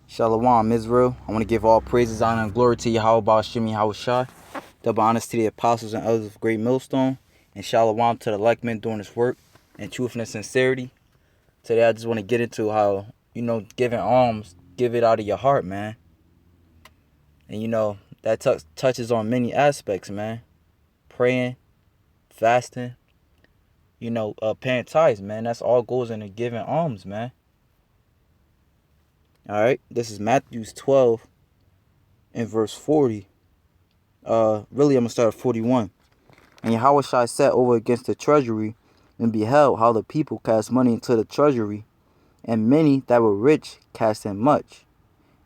Shalom, Israel. I want to give all praises, honor, and glory to Yahweh Shimi Yahushai. Double honors to the apostles and elders of Great Millstone. And shalom to the like men doing this work and truth and sincerity. Today I just want to get into how, giving alms, give it out of your heart, man. And, that touches on many aspects, man. Praying, fasting, paying tithes, man. That's all goes into giving alms, man. All right. This is Matthew 12 and verse 40. Really, I'm going to start at 41. And Yahushua sat over against the treasury, and beheld how the people cast money into the treasury, and many that were rich cast in much.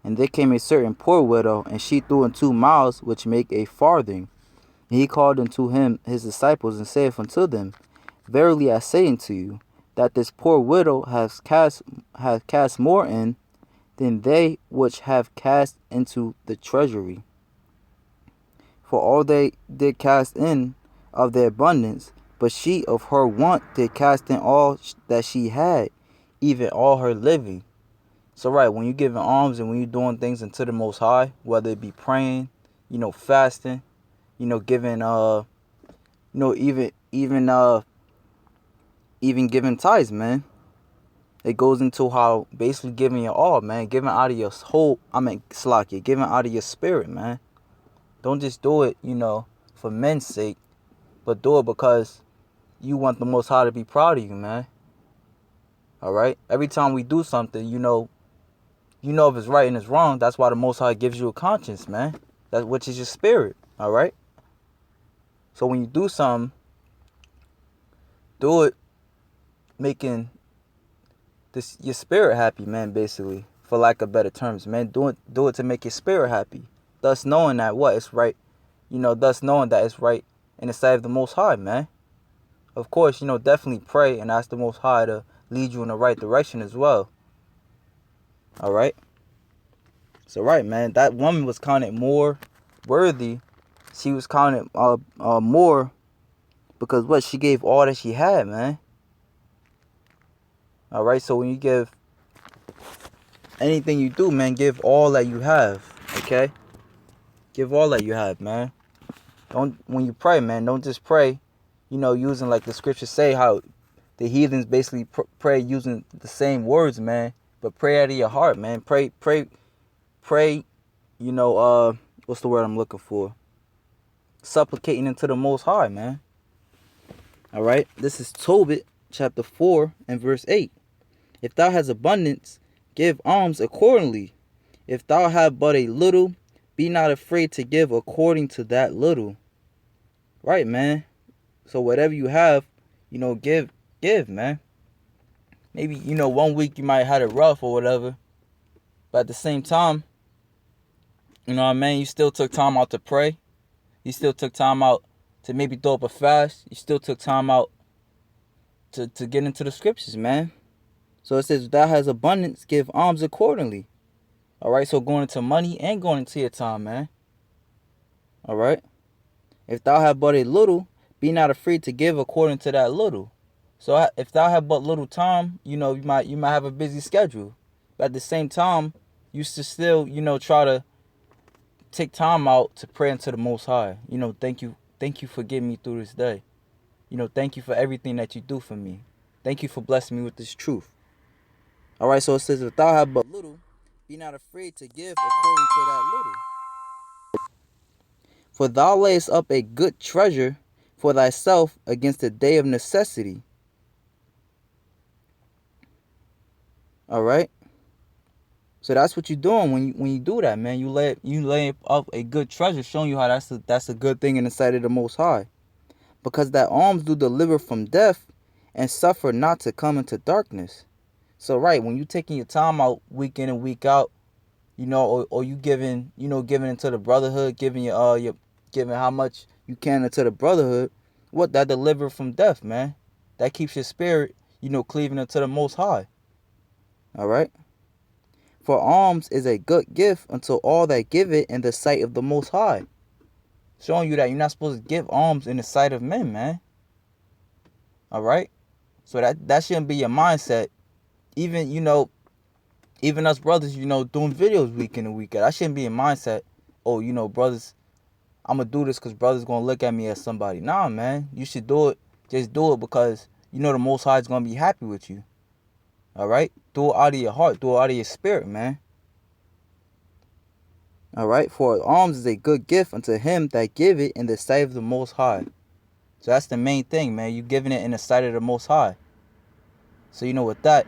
And there came a certain poor widow, and she threw in 2 miles, which make a farthing. And he called unto him his disciples, and saith unto them, Verily I say unto you, that this poor widow hath cast more in than they which have cast into the treasury. For all they did cast in of their abundance, but she of her want did cast in all that she had, even all her living. So right, when you're giving alms and when you're doing things unto the Most High, whether it be praying, fasting, giving even giving tithes, man. It goes into how basically giving your all, man, giving out of your whole, slakia, giving out of your spirit, man. Don't just do it, for men's sake, but do it because you want the Most High to be proud of you, man. All right? Every time we do something, you know if it's right and it's wrong. That's why the Most High gives you a conscience, man. Which is your spirit, all right? So when you do something, do it making your spirit happy, man, basically, for lack of better terms, man. Do it to make your spirit happy. Thus knowing that it's right, thus knowing that it's right in the sight of the Most High, man. Of course, definitely pray and ask the Most High to lead you in the right direction as well. All right? So, right, man, that woman was counted more worthy. She was counted more because she gave all that she had, man. All right? So, when you give anything you do, man, give all that you have, okay? Give all that you have, man. When you pray, man, don't just pray, using like the scriptures say how the heathens basically pray using the same words, man. But pray out of your heart, man. Pray, what's the word I'm looking for? Supplicating into the Most High, man. All right? This is Tobit, chapter 4 and verse 8. If thou hast abundance, give alms accordingly. If thou have but a little, be not afraid to give according to that little. Right, man? So whatever you have, give, man. Maybe, 1 week you might have it rough or whatever. But at the same time, you still took time out to pray. You still took time out to maybe throw up a fast. You still took time out to get into the scriptures, man. So it says, if thou hast abundance, give alms accordingly. All right, so going into money and going into your time, man. All right. If thou have but a little, be not afraid to give according to that little. So if thou have but little time, you might have a busy schedule. But at the same time, you should still, try to take time out to pray unto the Most High. Thank you for getting me through this day. Thank you for everything that you do for me. Thank you for blessing me with this truth. All right, so it says, if thou have but little, be not afraid to give according to that little. For thou layest up a good treasure for thyself against the day of necessity. All right. So that's what you're doing when you do that, man. You lay up a good treasure, showing you how that's a good thing in the sight of the Most High, because that alms do deliver from death, and suffer not to come into darkness. So right, when you taking your time out week in and week out, or you giving into the brotherhood, giving your giving how much you can into the brotherhood, what that deliver from death, man. That keeps your spirit, cleaving into the Most High. All right. For alms is a good gift unto all that give it in the sight of the Most High. Showing you that you're not supposed to give alms in the sight of men, man. All right? So that shouldn't be your mindset. Even, Even us brothers, you know, doing videos week in and week out. I shouldn't be in mindset, oh, you know, brothers, I'm going to do this because brothers going to look at me as somebody. Nah, man. You should do it. Just do it because you know the Most High is going to be happy with you. All right? Do it out of your heart. Do it out of your spirit, man. All right? For alms is a good gift unto him that give it in the sight of the Most High. So that's the main thing, man. You giving it in the sight of the Most High. So, you know, with that,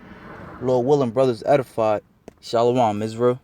Lord willing, brothers edified. Shalom, Israel.